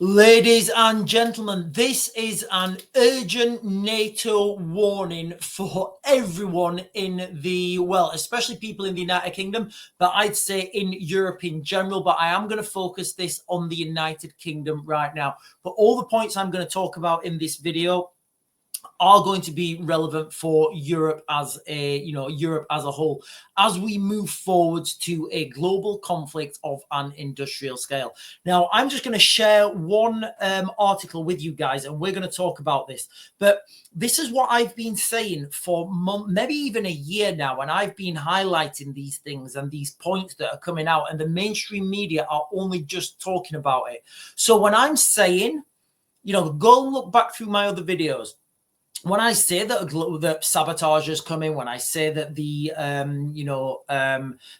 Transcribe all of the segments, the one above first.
Ladies and gentlemen, this is an urgent NATO warning for everyone in the, well, especially people in the United Kingdom, but I'd say in Europe in general. But I am going to focus this on the United Kingdom right now. But all the points I'm going to talk about in this video are going to be relevant for Europe as Europe as a whole, as we move forward to a global conflict of an industrial scale. Now, I'm just going to share one article with you guys, and we're going to talk about this. But this is what I've been saying for maybe even a year now, and I've been highlighting these things and these points that are coming out, and the mainstream media are only just talking about it. So when I'm saying, go and look back through my other videos. When I say that sabotage is coming, when I say that the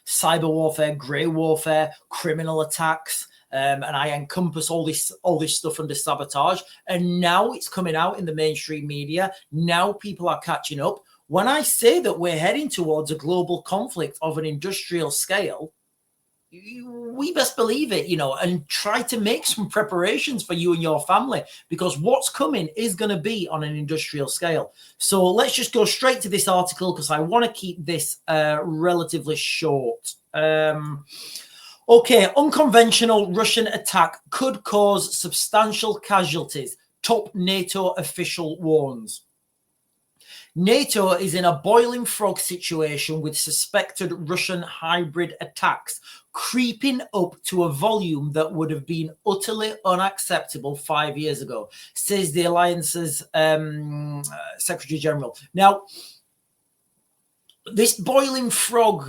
cyber warfare, grey warfare, criminal attacks, and I encompass all this stuff under sabotage, and now it's coming out in the mainstream media. Now people are catching up. When I say that we're heading towards a global conflict of an industrial scale, we best believe it, and try to make some preparations for you and your family, because what's coming is going to be on an industrial scale. So let's just go straight to this article, because I want to keep this relatively short. Okay, unconventional Russian attack could cause substantial casualties, top NATO official warns. NATO is in a boiling frog situation with suspected Russian hybrid attacks creeping up to a volume that would have been utterly unacceptable 5 years ago, says the Alliance's Secretary General. Now, this boiling frog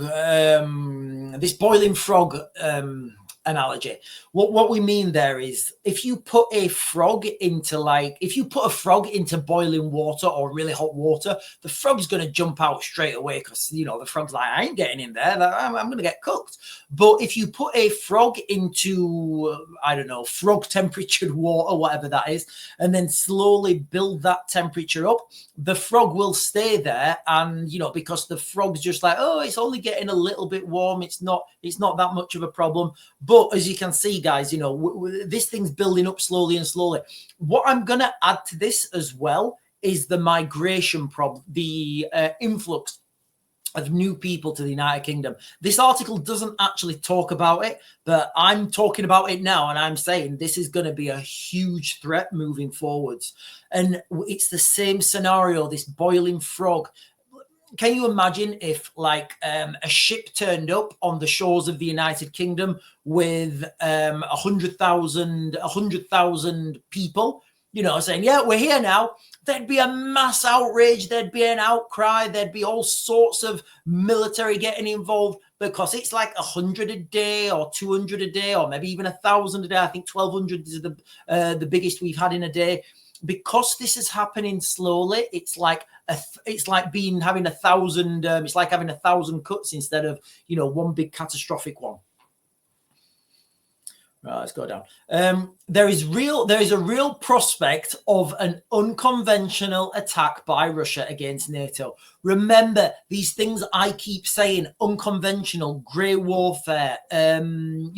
analogy, what we mean there is, if you put a frog into boiling water or really hot water, the frog's going to jump out straight away, because the frog's like, I ain't getting in there, I'm going to get cooked. But if you put a frog into, I don't know, frog temperatured water, whatever that is, and then slowly build that temperature up, the frog will stay there. And because the frog's just like, oh, it's only getting a little bit warm, it's not that much of a problem. But as you can see, guys, this thing's building up slowly and slowly. What I'm going to add to this as well is the migration problem, the influx of new people to the United Kingdom. This article doesn't actually talk about it, but I'm talking about it now, and I'm saying this is going to be a huge threat moving forwards. And it's the same scenario, this boiling frog. Can you imagine if a ship turned up on the shores of the United Kingdom with 100,000 people, saying, yeah, we're here now? There'd be a mass outrage. There'd be an outcry. There'd be all sorts of military getting involved, because it's like 100 a day or 200 a day, or maybe even 1,000 a day. I think 1,200 is the biggest we've had in a day. Because this is happening slowly, it's like having 1,000. It's like having 1,000 cuts instead of one big catastrophic one. Right, let's go down. There is a real prospect of an unconventional attack by Russia against NATO. Remember these things I keep saying: unconventional, grey warfare. He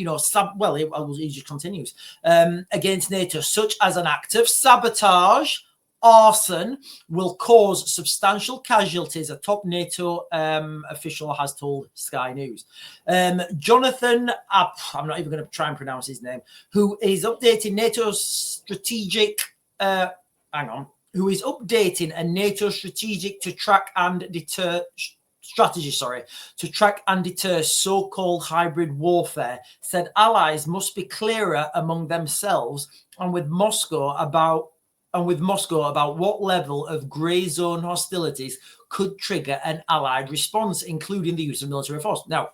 just continues against NATO, such as an act of sabotage, arson, will cause substantial casualties, a top NATO official has told Sky News. Jonathan, I'm not even going to try and pronounce his name, who is updating NATO's strategic, who is updating a NATO strategic to track and deter so-called hybrid warfare, said allies must be clearer among themselves and with Moscow about what level of grey zone hostilities could trigger an allied response, including the use of military force. Now,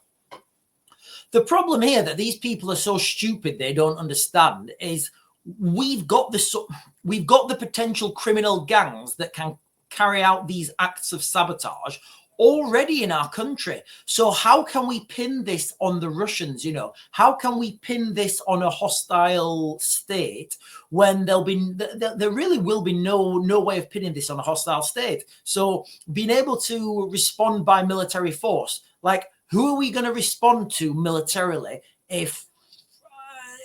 the problem here that these people are so stupid they don't understand is we've got the potential criminal gangs that can carry out these acts of sabotage already in our country. So how can we pin this on the Russians? How can we pin this on a hostile state when there really will be no way of pinning this on a hostile state? So being able to respond by military force, like, who are we going to respond to militarily if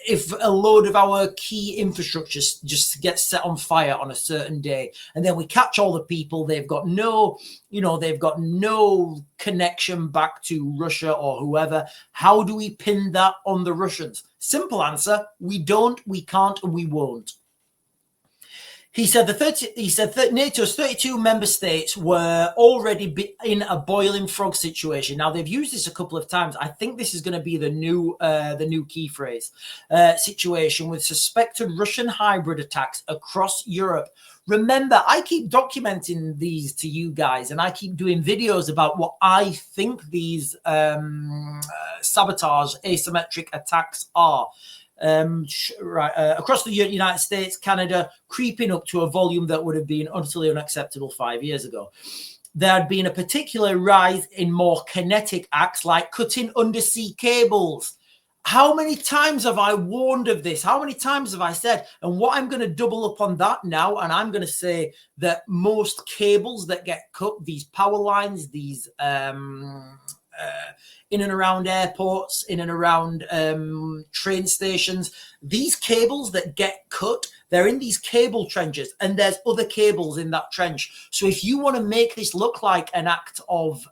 if a load of our key infrastructure just gets set on fire on a certain day, and then we catch all the people, they've got no, they've got no connection back to Russia or whoever. How do we pin that on the Russians? Simple answer: we don't, we can't, and we won't. He said that NATO's 32 member states were already in a boiling frog situation. Now, they've used this a couple of times. I think this is going to be the new key phrase. Situation with suspected Russian hybrid attacks across Europe. Remember, I keep documenting these to you guys, and I keep doing videos about what I think these sabotage asymmetric attacks are. Across the United States, Canada, creeping up to a volume that would have been utterly unacceptable 5 years ago. There had been a particular rise in more kinetic acts like cutting undersea cables. How many times have I warned of this? How many times have I said? And what I'm going to double up on that now, and I'm going to say that most cables that get cut, these power lines, these in and around airports, in and around train stations, these cables that get cut, they're in these cable trenches, and there's other cables in that trench. So if you want to make this look like an act of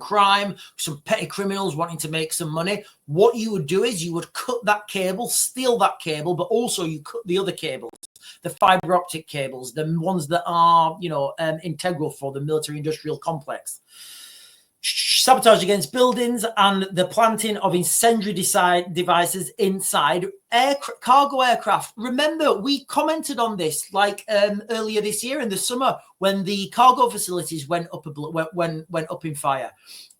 crime, some petty criminals wanting to make some money, what you would do is you would cut that cable, steal that cable, but also you cut the other cables, the fiber optic cables, the ones that are, integral for the military industrial complex. Sabotage against buildings and the planting of incendiary devices inside cargo aircraft. Remember, we commented on this earlier this year in the summer when the cargo facilities went up in fire.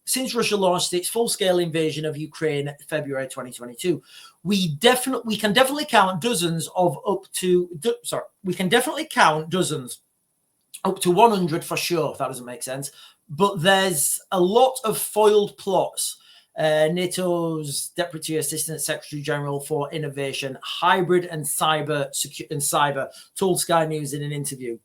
Since Russia launched its full-scale invasion of Ukraine February 2022, we can definitely count dozens up to 100 for sure, if that doesn't make sense. But there's a lot of foiled plots. NATO's Deputy Assistant Secretary General for Innovation, Hybrid and Cyber told Sky News in an interview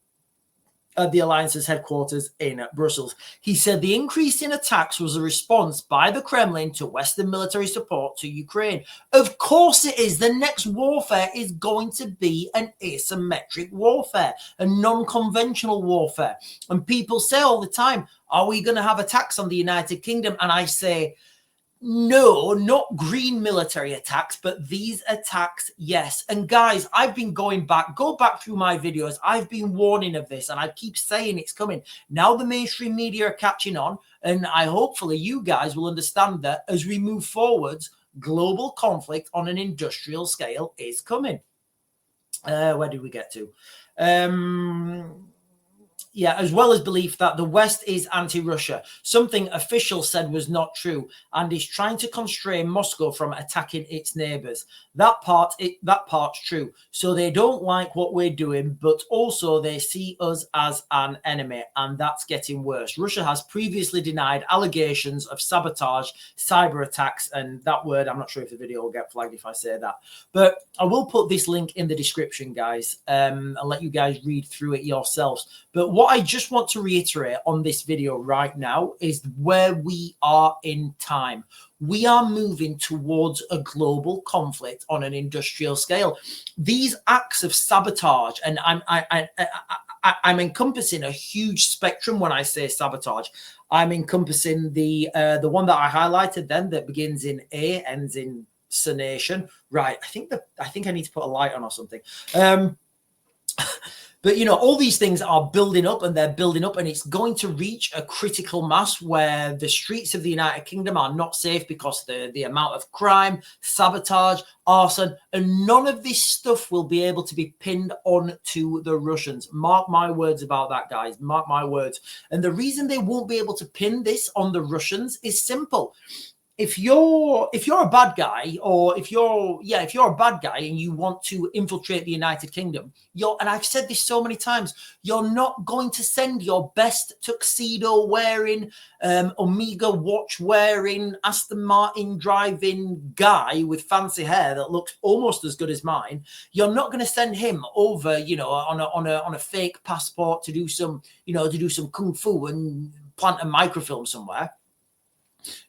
at the Alliance's headquarters in Brussels. He said the increase in attacks was a response by the Kremlin to Western military support to Ukraine. Of course it is. The next warfare is going to be an asymmetric warfare, a non-conventional warfare. And people say all the time, are we going to have attacks on the United Kingdom? And I say, no, not green military attacks, but these attacks, yes. And guys, I've been go back through my videos. I've been warning of this, and I keep saying it's coming. Now the mainstream media are catching on, and hopefully you guys will understand that as we move forwards, global conflict on an industrial scale is coming. Where did we get to? As well as belief that the West is anti-Russia, something officials said was not true, and is trying to constrain Moscow from attacking its neighbors. That part's true. So they don't like what we're doing, but also they see us as an enemy, and that's getting worse. Russia has previously denied allegations of sabotage, cyber attacks, and that word, I'm not sure if the video will get flagged if I say that, but I will put this link in the description, guys, and let you guys read through it yourselves. But what I just want to reiterate on this video right now is where we are in time. We are moving towards a global conflict on an industrial scale. These acts of sabotage, and I'm encompassing a huge spectrum when I say sabotage. I'm encompassing the one that I highlighted then that begins in A, ends in sonation. Right. I think I need to put a light on or something. But, all these things are building up, and they're building up, and it's going to reach a critical mass where the streets of the United Kingdom are not safe because the amount of crime, sabotage, arson, and none of this stuff will be able to be pinned on to the Russians. Mark my words about that, guys. Mark my words. And the reason they won't be able to pin this on the Russians is simple. If you're a bad guy, or if you're a bad guy and you want to infiltrate the United Kingdom, and I've said this so many times, you're not going to send your best tuxedo wearing, Omega watch wearing, Aston Martin driving guy with fancy hair that looks almost as good as mine. You're not going to send him over, on a fake passport to do some kung fu and plant a microfilm somewhere.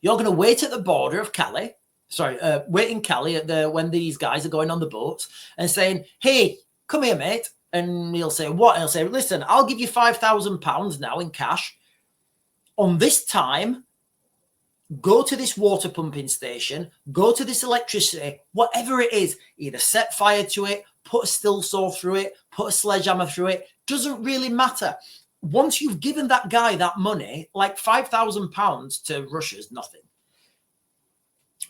You're going to wait at the border of Calais. sorry, wait in Cali at when these guys are going on the boats and saying, hey, come here, mate. And he'll say, what? And he'll say, listen, I'll give you £5,000 now in cash. On this time, go to this water pumping station, go to this electricity, whatever it is, either set fire to it, put a still saw through it, put a sledgehammer through it, doesn't really matter. Once you've given that guy that money, like £5,000 to Russia's nothing.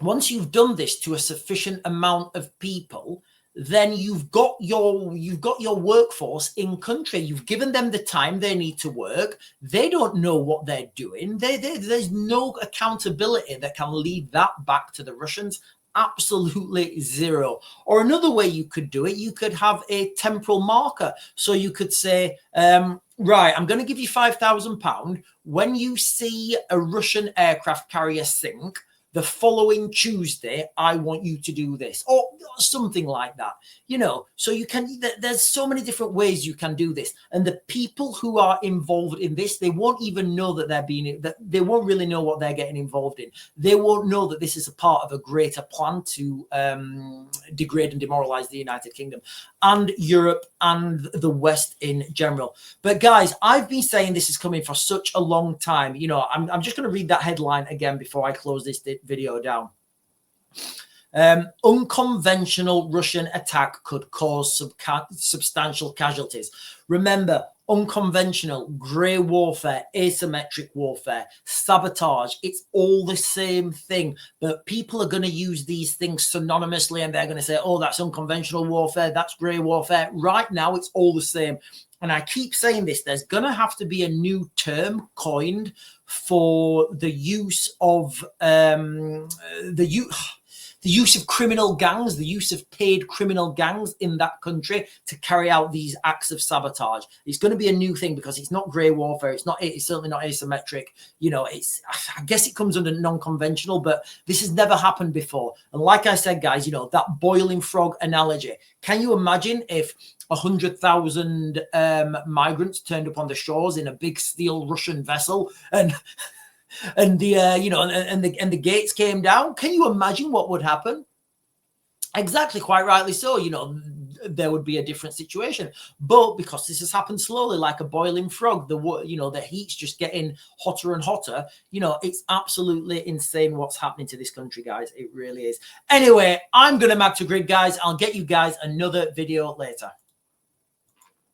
Once you've done this to a sufficient amount of people, then you've got your workforce in country. You've given them the time they need to work. They don't know what they're doing. There's no accountability that can lead that back to the Russians. Absolutely zero. Or another way you could do it, you could have a temporal marker. So you could say, right, I'm going to give you £5,000. When you see a Russian aircraft carrier sink, the following Tuesday, I want you to do this, or something like that, you know. So you can, there's so many different ways you can do this. And the people who are involved in this, they won't even know that they won't really know what they're getting involved in. They won't know that this is a part of a greater plan to degrade and demoralize the United Kingdom and Europe and the West in general. But guys, I've been saying this is coming for such a long time. You know, I'm just going to read that headline again before I close this video down. Unconventional Russian attack could cause substantial casualties. Remember, unconventional, grey warfare, asymmetric warfare, sabotage, it's all the same thing. But people are going to use these things synonymously and they're going to say, oh, that's unconventional warfare, that's grey warfare. Right now, it's all the same. And I keep saying this, there's going to have to be a new term coined for the use of the use of criminal gangs, the use of paid criminal gangs in that country to carry out these acts of sabotage. It's going to be a new thing because it's not grey warfare. It's certainly not asymmetric. You know, I guess it comes under non-conventional, but this has never happened before. And like I said, guys, you know, that boiling frog analogy. Can you imagine if 100,000 migrants turned up on the shores in a big steel Russian vessel and the you know, and the gates came down? Can you imagine what would happen? Exactly, quite rightly so. You know, there would be a different situation. But because this has happened slowly, like a boiling frog, the heat's just getting hotter and hotter. You know, it's absolutely insane what's happening to this country, guys. It really is. Anyway, I'm gonna map to grid, guys. I'll get you guys another video later.